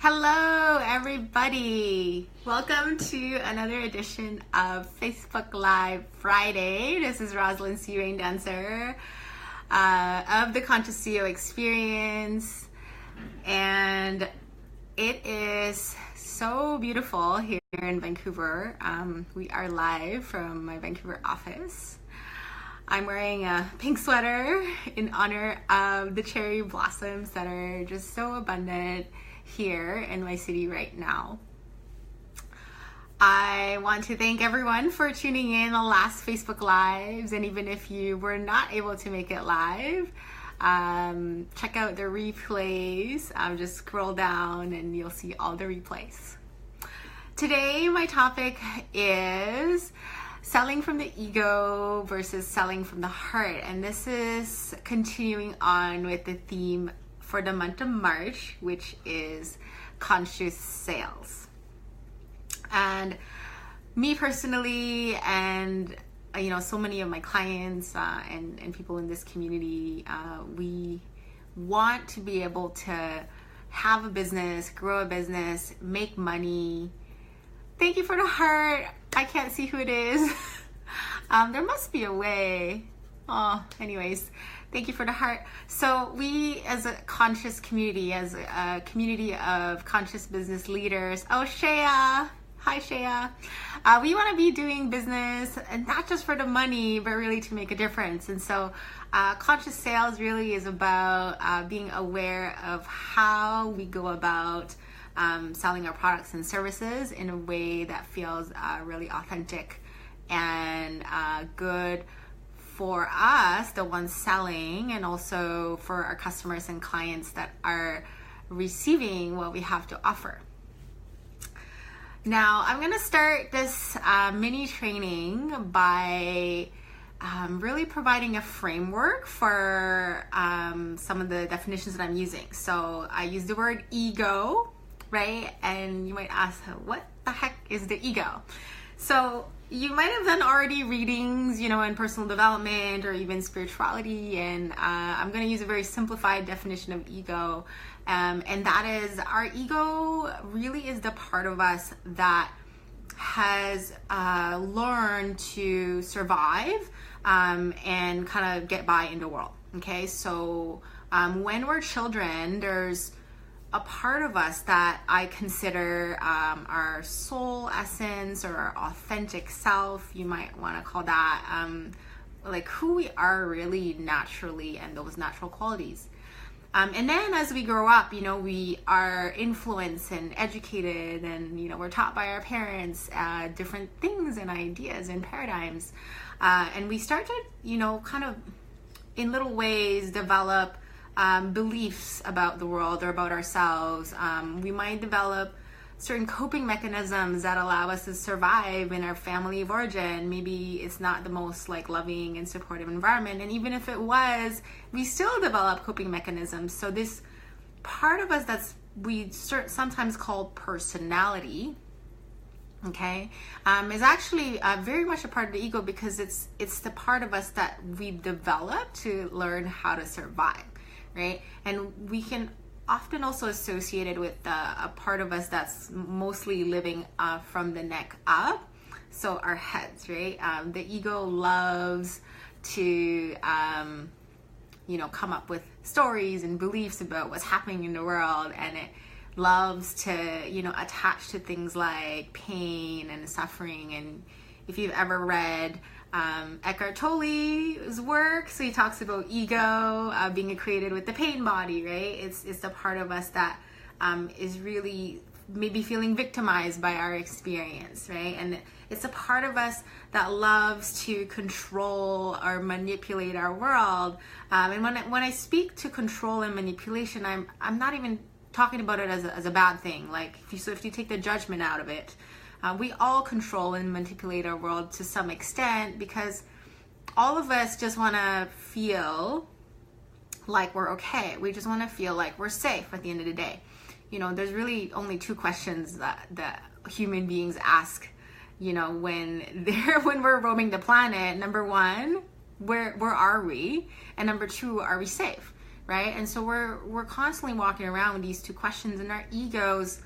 Hello, everybody. Welcome to another edition of Facebook Live Friday. This is Rosalind C. Rain Dancer of the Conscious CEO Experience. And it is so beautiful here in Vancouver. We are live from my Vancouver office. I'm wearing a pink sweater in honor of the cherry blossoms that are just so abundant here in my city right now. I want to thank everyone for tuning in the last Facebook Lives, and even if you were not able to make it live, check out the replays. Just scroll down and you'll see all the replays. Today my topic is selling from the ego versus selling from the heart, and this is continuing on with the theme for the month of March, which is conscious sales. And me personally, and so many of my clients and people in this community, we want to be able to have a business, grow a business, make money. Thank you for the heart. I can't see who it is. There must be a way. Anyways, thank you for the heart. So we, as a conscious community, as a community of conscious business leaders, Shea, hi Shea, we want to be doing business, and not just for the money, but really to make a difference. And so conscious sales really is about being aware of how we go about selling our products and services in a way that feels really authentic and good for us, the ones selling, and also for our customers and clients that are receiving what we have to offer. Now, I'm going to start this mini training by really providing a framework for some of the definitions that I'm using. So I use the word ego, right? And you might ask, what the heck is the ego? So you might have done already readings, in personal development or even spirituality, and I'm going to use a very simplified definition of ego, and that is our ego really is the part of us that has learned to survive and kind of get by in the world. Okay, so when we're children, there's a part of us that I consider our soul essence or our authentic self, you might want to call that, like who we are really naturally and those natural qualities. And then as we grow up, we are influenced and educated, and, we're taught by our parents different things and ideas and paradigms. And we start to, kind of in little ways develop beliefs about the world or about ourselves. We might develop certain coping mechanisms that allow us to survive in our family of origin. Maybe it's not the most loving and supportive environment, and even if it was, we still develop coping mechanisms. So this part of us we sometimes call personality, okay, is actually very much a part of the ego, because it's the part of us that we've developed to learn how to survive. Right? And we can often also associate it with a part of us that's mostly living from the neck up. So our heads, right? The ego loves to, come up with stories and beliefs about what's happening in the world. And it loves to, attach to things like pain and suffering. And if you've ever read Eckhart Tolle's work, so he talks about ego being created with the pain body, right? It's the part of us that is really maybe feeling victimized by our experience, right? And it's a part of us that loves to control or manipulate our world. And when I speak to control and manipulation, I'm not even talking about it as a bad thing. If you take the judgment out of it, we all control and manipulate our world to some extent, because all of us just want to feel like we're okay. We just want to feel like we're safe at the end of the day. There's really only two questions that human beings ask, when we're roaming the planet. Number one, where are we? And number two, are we safe? right? And so we're constantly walking around with these two questions, and our egos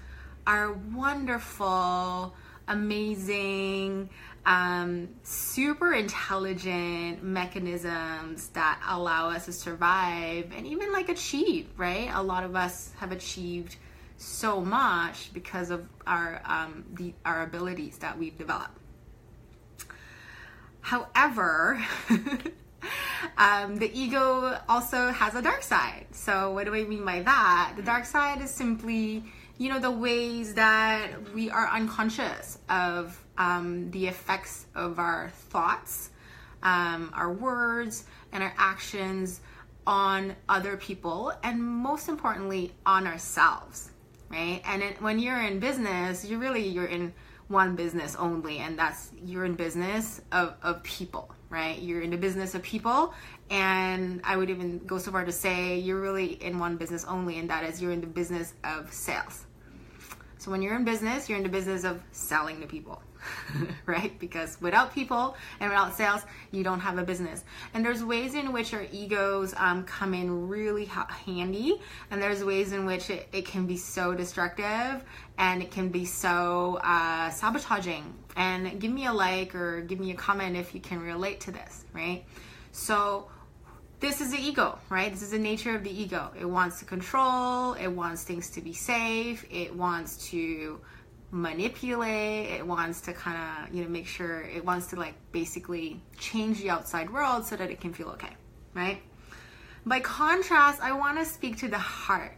are wonderful, amazing, super intelligent mechanisms that allow us to survive and even like achieve, right? A lot of us have achieved so much because of our abilities that we've developed. However, the ego also has a dark side. So what do I mean by that? The dark side is simply, the ways that we are unconscious of the effects of our thoughts, our words, and our actions on other people, and most importantly, on ourselves, right? And when you're in business, you're in one business only, and you're in business of people, right? You're in the business of people, and I would even go so far to say you're really in one business only, and that is you're in the business of sales. So when you're in business, you're in the business of selling to people, right? Because without people and without sales, you don't have a business. And there's ways in which our egos come in really handy, and there's ways in which it can be so destructive, and it can be so sabotaging. And give me a like or give me a comment if you can relate to this, right? So this is the ego, right? This is the nature of the ego. It wants to control, it wants things to be safe, it wants to manipulate, it wants to kind of, make sure, it wants to like basically change the outside world so that it can feel okay, right? By contrast, I want to speak to the heart.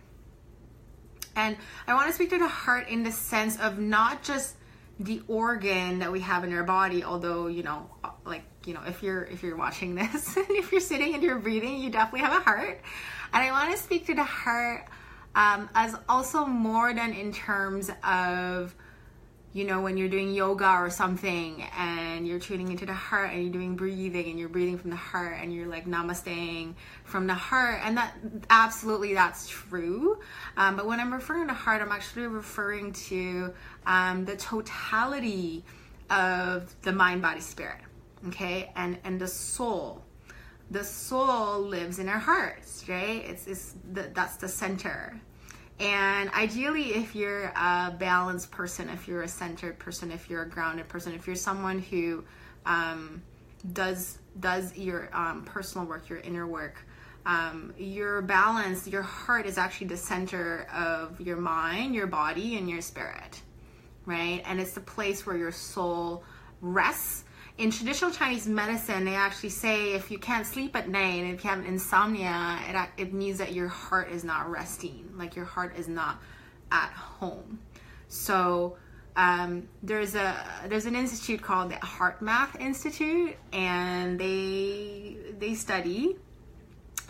And I want to speak to the heart in the sense of not just the organ that we have in our body, although, if you're watching this and if you're sitting and you're breathing, you definitely have a heart. And I want to speak to the heart as also more than in terms of, when you're doing yoga or something and you're tuning into the heart and you're doing breathing and you're breathing from the heart and you're like namasteing from the heart. And that's true. But when I'm referring to heart, I'm actually referring to the totality of the mind, body, spirit. Okay, and the soul lives in our hearts, right? That's the center. And ideally, if you're a balanced person, if you're a centered person, if you're a grounded person, if you're someone who does your personal work, your inner work, your balance, your heart is actually the center of your mind, your body, and your spirit, right? And it's the place where your soul rests. In traditional Chinese medicine, they actually say if you can't sleep at night and if you have insomnia, it means that your heart is not resting, like your heart is not at home. So there's an institute called the Heart Math Institute, and they study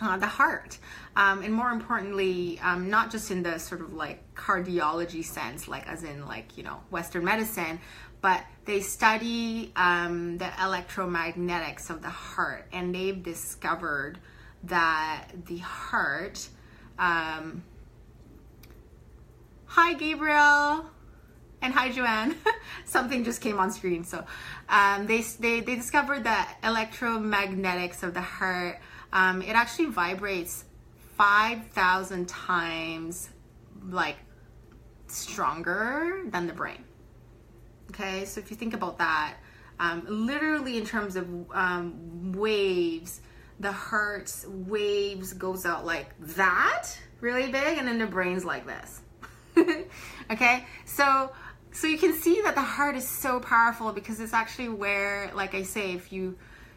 the heart, and more importantly, not just in the sort of like cardiology sense, like as in like Western medicine, but they study the electromagnetics of the heart, and they've discovered that the heart, hi Gabriel, and hi Joanne, something just came on screen. So they discovered that electromagnetics of the heart, it actually vibrates 5,000 times like stronger than the brain. Okay, so if you think about that, literally in terms of waves, the heart's waves goes out like that, really big, and then the brain's like this. Okay, so you can see that the heart is so powerful because it's actually where, like I say, if you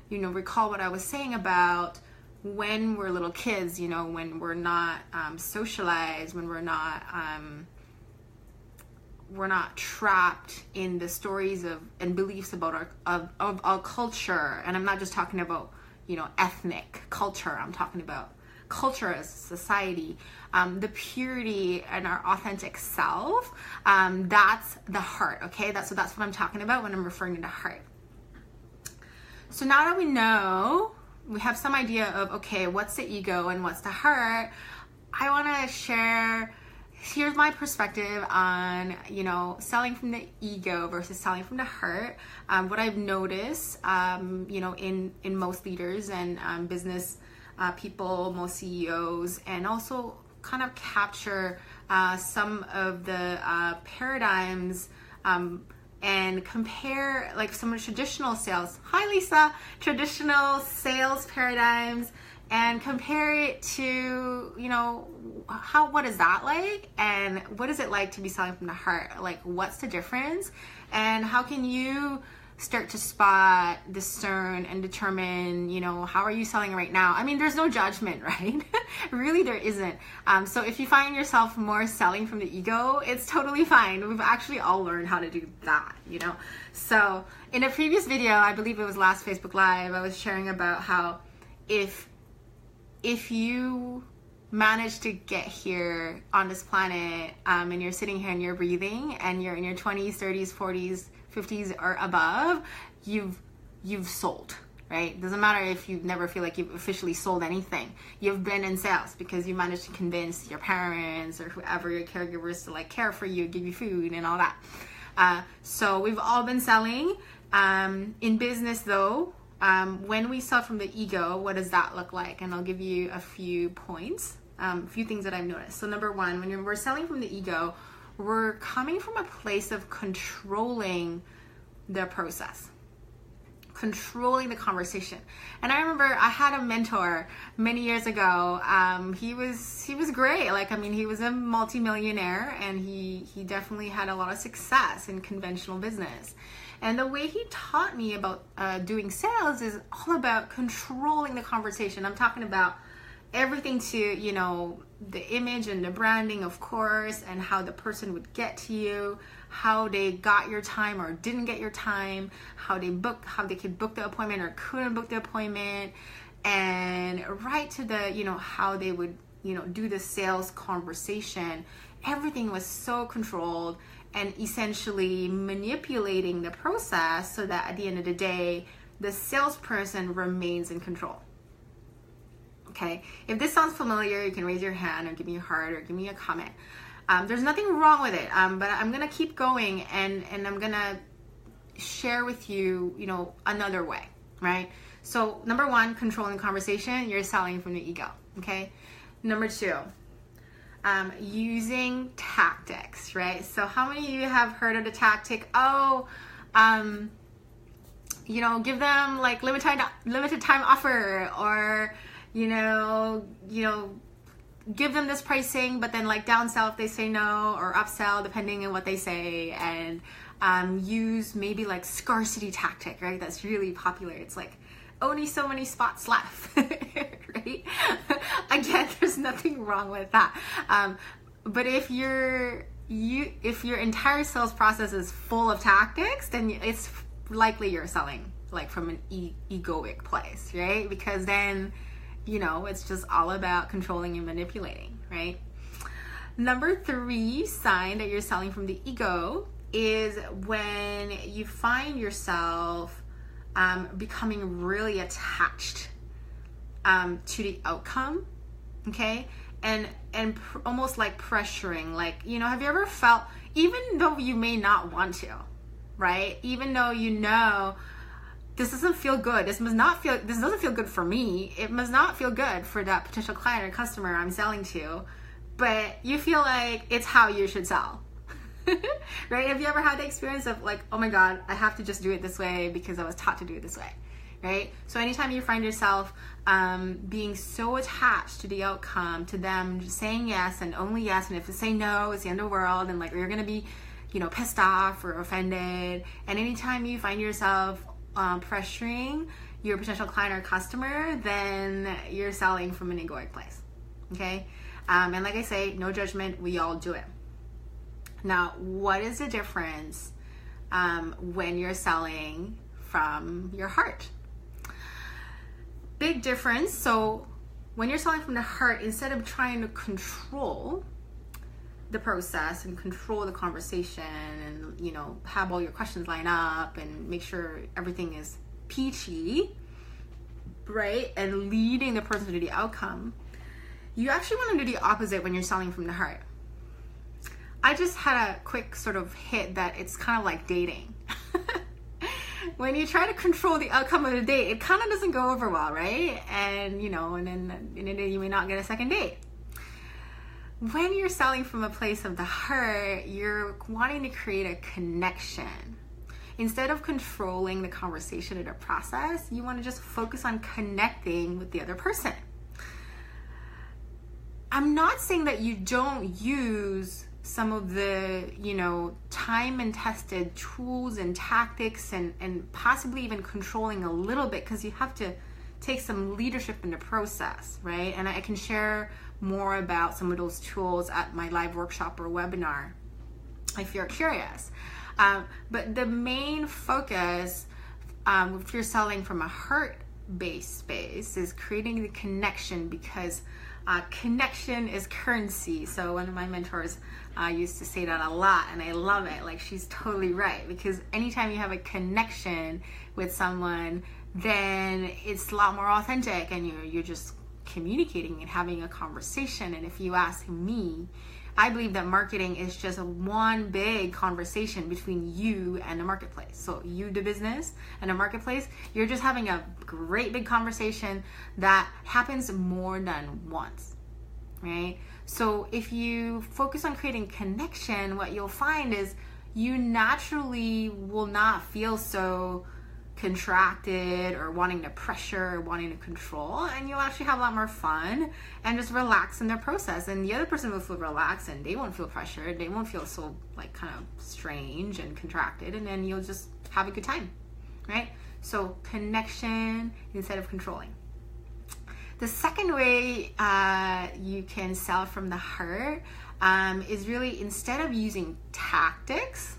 recall what I was saying about when we're little kids, when we're not socialized, when we're not trapped in the stories and beliefs about our culture. And I'm not just talking about ethnic culture, I'm talking about culture as a society, the purity and our authentic self, that's the heart. Okay, that's what I'm talking about when I'm referring to the heart. So now that we know, we have some idea of, okay, what's the ego and what's the heart, I want to share, here's my perspective on, selling from the ego versus selling from the heart. What I've noticed, in most leaders and business people, most CEOs, and also kind of capture some of the paradigms and compare like some of the traditional sales. Hi, Lisa. Traditional sales paradigms, and compare it to, you know, what is that like, and what is it like to be selling from the heart? Like, what's the difference, and how can you start to spot, discern, and determine, you know, how are you selling right now? I mean, there's no judgment, right? Really, there isn't. So if you find yourself more selling from the ego, it's totally fine. We've actually all learned how to do that, you know? So in a previous video, I believe it was last Facebook Live, I was sharing about how if you manage to get here on this planet, and you're sitting here and you're breathing and you're in your 20s, 30s, 40s, 50s or above, you've sold, right? Doesn't matter if you never feel like you've officially sold anything. You've been in sales because you managed to convince your parents or whoever, your caregivers, to like care for you, give you food and all that. So we've all been selling. In business though, when we sell from the ego, what does that look like? And I'll give you a few points, a few things that I've noticed. So number one, when we're selling from the ego, we're coming from a place of controlling the process, controlling the conversation. And I remember I had a mentor many years ago. He was great. Like, I mean, he was a multimillionaire, and he definitely had a lot of success in conventional business. And the way he taught me about doing sales is all about controlling the conversation. I'm talking about everything to, you know, the image and the branding, of course, and how the person would get to you, how they got your time or didn't get your time, how they could book the appointment or couldn't book the appointment, and right to the, you know, how they would, you know, do the sales conversation. Everything was so controlled, and essentially manipulating the process so that at the end of the day, the salesperson remains in control. Okay, if this sounds familiar, you can raise your hand or give me a heart or give me a comment. There's nothing wrong with it, but I'm gonna keep going, and I'm gonna share with you, you know, another way, right? So number one, controlling conversation, you're selling from the ego, okay? Number two, using tactics, right? So how many of you have heard of the tactic, you know, give them like limited time offer, or you know, give them this pricing, but then like downsell if they say no, or upsell depending on what they say, and use maybe like scarcity tactic, right? That's really popular. It's like only so many spots left, right? Again, there's nothing wrong with that. But if your entire sales process is full of tactics, then it's likely you're selling like from an egoic place, right? Because then, you know, it's just all about controlling and manipulating, right? Number three sign that you're selling from the ego is when you find yourself becoming really attached to the outcome, okay? And almost like pressuring, like, you know, have you ever felt, even though you may not want to, right? Even though you know, this doesn't feel good. This doesn't feel good for me. It must not feel good for that potential client or customer I'm selling to, but you feel like it's how you should sell, right? Have you ever had the experience of like, oh my God, I have to just do it this way because I was taught to do it this way, right? So anytime you find yourself being so attached to the outcome, to them just saying yes and only yes, and if they say no, it's the end of the world, and like you're gonna be, you know, pissed off or offended. And anytime you find yourself pressuring your potential client or customer, then you're selling from an egoic place, okay? And like I say, no judgment, we all do it. Now, what is the difference when you're selling from your heart? Big difference. So when you're selling from the heart, instead of trying to control the process and control the conversation and, you know, have all your questions line up and make sure everything is peachy, right, and leading the person to the outcome, you actually want to do the opposite when you're selling from the heart. I just had a quick sort of hit that it's kind of like dating. when you try to control the outcome of the date, it kind of doesn't go over well, right? And and then you may not get a second date. When you're selling from a place of the heart, you're wanting to create a connection. Instead of controlling the conversation or the process, you want to just focus on connecting with the other person. I'm not saying that you don't use some of the, time and tested tools and tactics and possibly even controlling a little bit, because you have to take some leadership in the process, right? And I can share more about some of those tools at my live workshop or webinar if you're curious. But the main focus, if you're selling from a heart-based space, is creating the connection, because connection is currency. So one of my mentors used to say that a lot, and I love it. Like, she's totally right, because anytime you have a connection with someone, then it's a lot more authentic, and you're just communicating and having a conversation. And if you ask me, I believe that marketing is just one big conversation between you and the marketplace. So you, the business, and the marketplace, you're just having a great big conversation that happens more than once, right? So if you focus on creating connection, what you'll find is you naturally will not feel so contracted or wanting to pressure or wanting to control, and you'll actually have a lot more fun and just relax in their process, and the other person will feel relaxed and they won't feel pressured, they won't feel so like kind of strange and contracted, and then you'll just have a good time, right? So connection instead of controlling. The second way you can sell from the heart is really, instead of using tactics,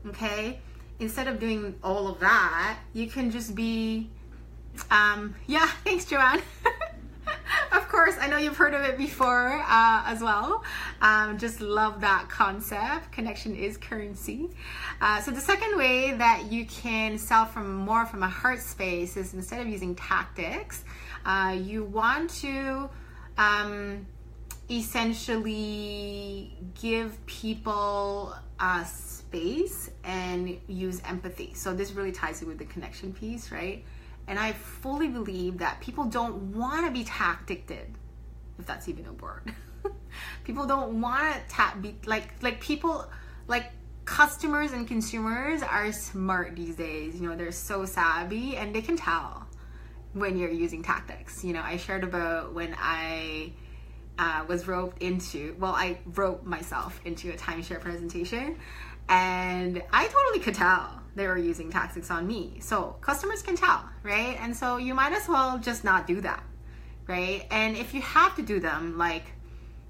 okay, instead of doing all of that, you can just be, thanks, Joanne. Of course, I know you've heard of it before as well. Just love that concept. Connection is currency. So the second way that you can sell from a heart space is, instead of using tactics, you want to essentially give people space and use empathy. So this really ties in with the connection piece, right? And I fully believe that people don't want to be tacticed, if that's even a word. People don't want to be like people, like customers and consumers are smart these days. They're so savvy, and they can tell when you're using tactics. I shared about when I was I wrote myself into a timeshare presentation, and I totally could tell they were using tactics on me. So customers can tell, right? And so you might as well just not do that, right? And if you have to do them, like,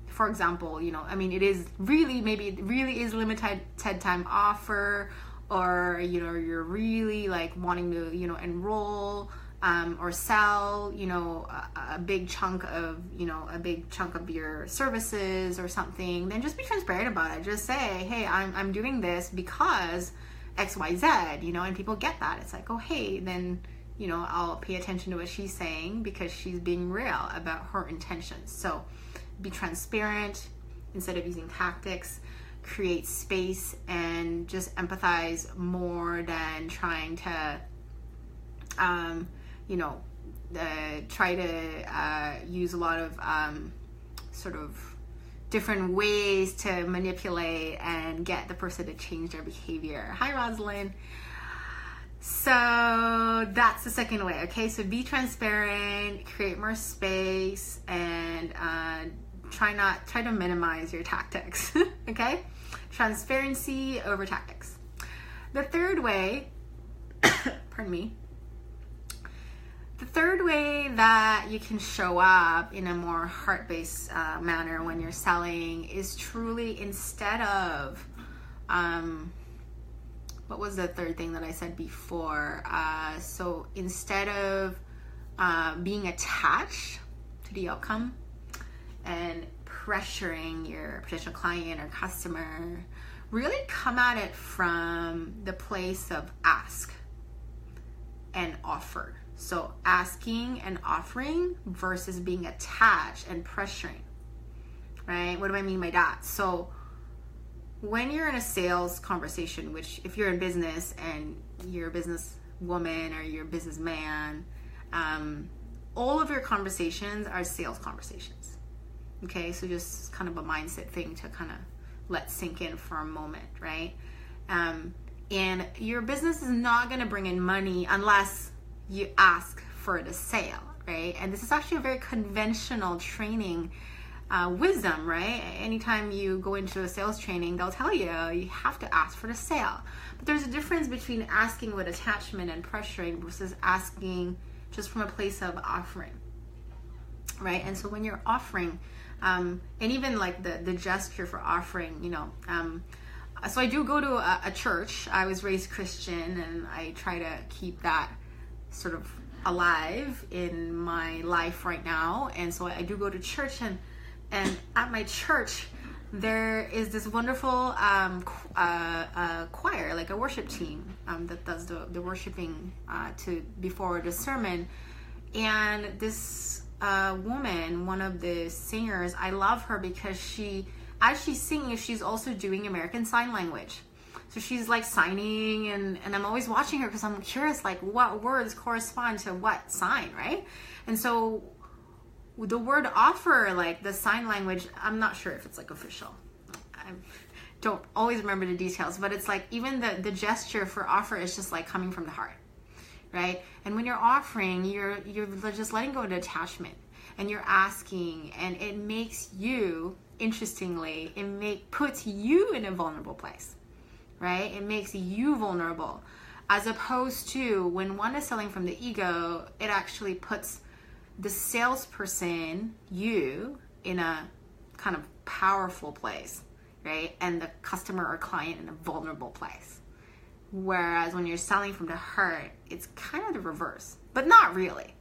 for example, it is really, maybe it really is limited time offer, or, you're really like wanting to, enroll or sell, a big chunk of your services or something, then just be transparent about it. Just say, hey, I'm doing this because XYZ, and people get that. It's like, oh, hey, then, I'll pay attention to what she's saying, because she's being real about her intentions. So be transparent instead of using tactics. Create space and just empathize more than trying to try to use a lot of sort of different ways to manipulate and get the person to change their behavior. Hi, Rosalind. So that's the second way, okay? So be transparent, create more space, and try to minimize your tactics, okay? Transparency over tactics. The third way, pardon me, the third way that you can show up in a more heart-based manner when you're selling is truly, instead of, what was the third thing that I said before? So instead of being attached to the outcome and pressuring your potential client or customer, really come at it from the place of ask and offer. So asking and offering versus being attached and pressuring, right? What do I mean by that? So when you're in a sales conversation, which if you're in business and you're a business woman or you're a businessman, all of your conversations are sales conversations. Okay, so just kind of a mindset thing to kind of let sink in for a moment, right? And your business is not going to bring in money unless you ask for the sale, right? And this is actually a very conventional training wisdom, right? Anytime you go into a sales training, they'll tell you you have to ask for the sale. But there's a difference between asking with attachment and pressuring versus asking just from a place of offering, right? And so when you're offering, and even like the gesture for offering, you know, so I do go to a church. I was raised Christian, and I try to keep that sort of alive in my life right now. And so I do go to church, and at my church there is this wonderful choir, like a worship team that does the worshiping before the sermon. And this woman, one of the singers, I love her because as she's singing, she's also doing American Sign Language. So she's like signing, and I'm always watching her because I'm curious, like, what words correspond to what sign, right? And so the word offer, like the sign language, I'm not sure if it's like official. I don't always remember the details, but it's like even the gesture for offer is just like coming from the heart, right? And when you're offering, you're just letting go of the attachment, and you're asking, and it makes you, interestingly, puts you in a vulnerable place, right? It makes you vulnerable, as opposed to when one is selling from the ego, it actually puts the salesperson, you, in a kind of powerful place, right? And the customer or client in a vulnerable place. Whereas when you're selling from the heart, it's kind of the reverse, but not really.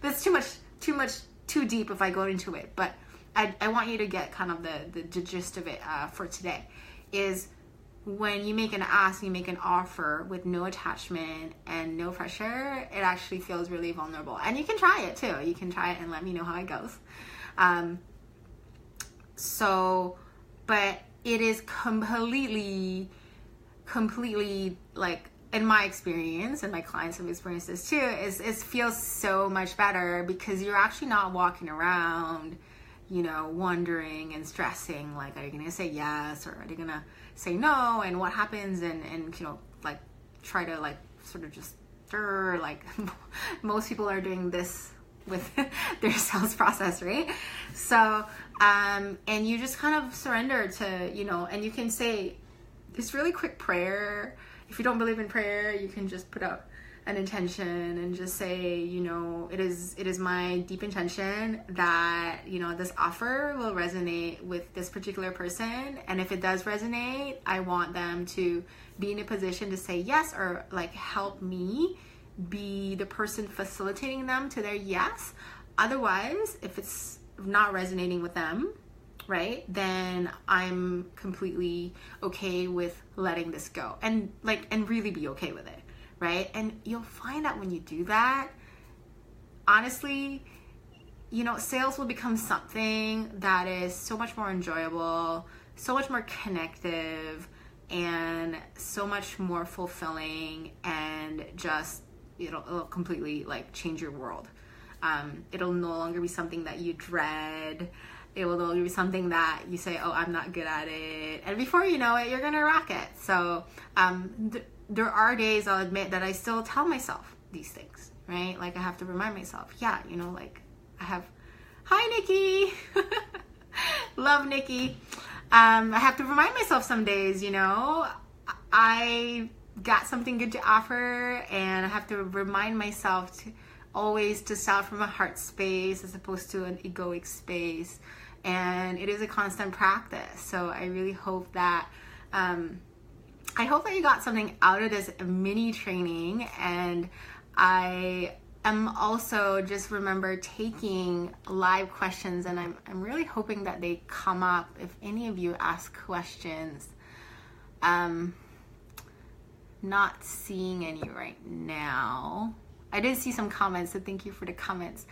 That's too deep if I go into it. But I want you to get kind of the gist of it for today. Is when you make an ask, you make an offer with no attachment and no pressure, it actually feels really vulnerable. And you can try it too. You can try it and let me know how it goes. But it is completely like, in my experience, and my clients have experienced this too, it feels so much better because you're actually not walking around, you know, wondering and stressing, like, are you going to say yes, or are they going to say no, and what happens, and you know, like, try to like sort of just like most people are doing this with their sales process, right? So and you just kind of surrender to, you know, and you can say this really quick prayer. If you don't believe in prayer, you can just put out an intention and just say, you know, it is my deep intention that, you know, this offer will resonate with this particular person, and if it does resonate, I want them to be in a position to say yes, or like help me be the person facilitating them to their yes. Otherwise, if it's not resonating with them, right, then I'm completely okay with letting this go, and really be okay with it, right? And you'll find out when you do that, honestly, you know, sales will become something that is so much more enjoyable, so much more connective, and so much more fulfilling, and just it'll completely like change your world. It'll no longer be something that you dread. It will no longer be something that you say, oh, I'm not good at it. And before you know it, you're going to rock it. So there are days, I'll admit, that I still tell myself these things, right? Like I have to remind myself, yeah, you know, like I have, hi, Nikki. Love Nikki. I have to remind myself some days, you know, I got something good to offer, and I have to remind myself to always to sell from a heart space as opposed to an egoic space. And it is a constant practice. So I really hope that you got something out of this mini training. And I am also just remember taking live questions, and I'm really hoping that they come up if any of you ask questions. Not seeing any right now. I did see some comments, so thank you for the comments.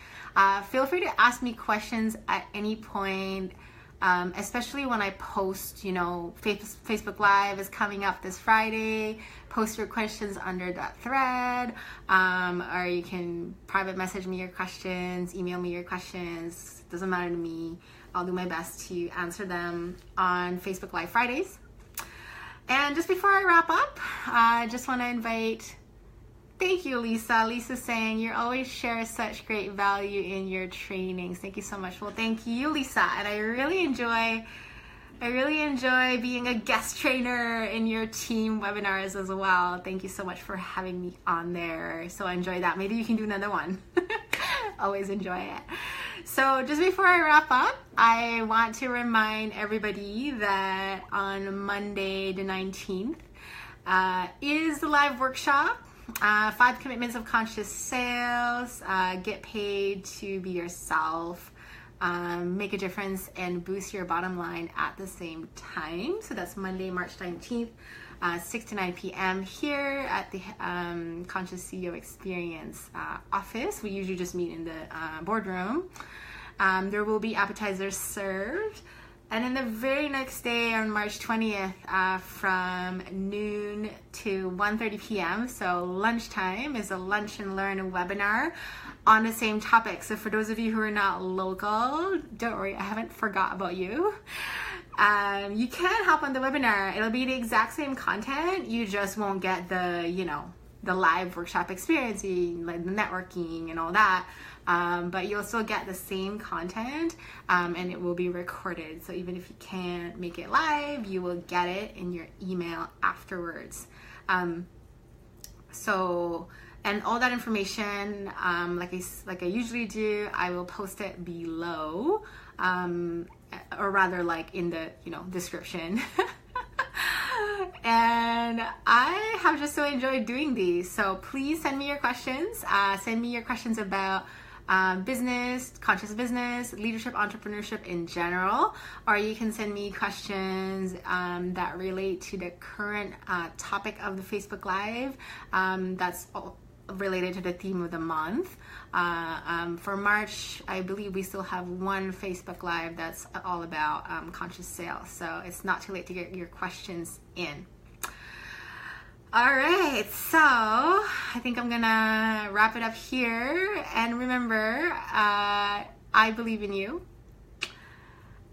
Feel free to ask me questions at any point. especially when I post, Facebook Live is coming up this Friday. Post your questions under that thread, or you can private message me your questions, email me your questions. Doesn't matter to me. I'll do my best to answer them on Facebook Live Fridays. And just before I wrap up, I just want to invite. Thank you, Lisa. Lisa's saying, you always share such great value in your trainings. Thank you so much. Well, thank you, Lisa. And I really enjoy being a guest trainer in your team webinars as well. Thank you so much for having me on there. So I enjoy that. Maybe you can do another one. Always enjoy it. So just before I wrap up, I want to remind everybody that on Monday the 19th is the live workshop. 5 commitments of conscious sales. Get paid to be yourself. Make a difference and boost your bottom line at the same time. So that's Monday, March 19th, 6 to 9 p.m. here at the Conscious CEO Experience office. We usually just meet in the boardroom. There will be appetizers served. And then the very next day on March 20th, from noon to 1:30 p.m., so lunchtime, is a lunch and learn webinar on the same topic. So for those of you who are not local, don't worry, I haven't forgot about you. You can hop on the webinar. It'll be the exact same content. You just won't get the live workshop experience, like the networking and all that. But you'll still get the same content, and it will be recorded. So even if you can't make it live, you will get it in your email afterwards. And all that information, like I usually do, I will post it below, or rather like in the description. And I have just so enjoyed doing these. So please send me your questions. Send me your questions about business, conscious business, leadership, entrepreneurship in general, or you can send me questions that relate to the current topic of the Facebook Live. That's all related to the theme of the month. For March, I believe we still have one Facebook Live that's all about conscious sales. So it's not too late to get your questions in. All right, so I think I'm gonna wrap it up here. And remember, I believe in you.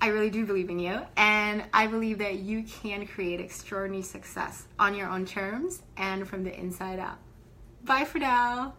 I really do believe in you. And I believe that you can create extraordinary success on your own terms and from the inside out. Bye for now.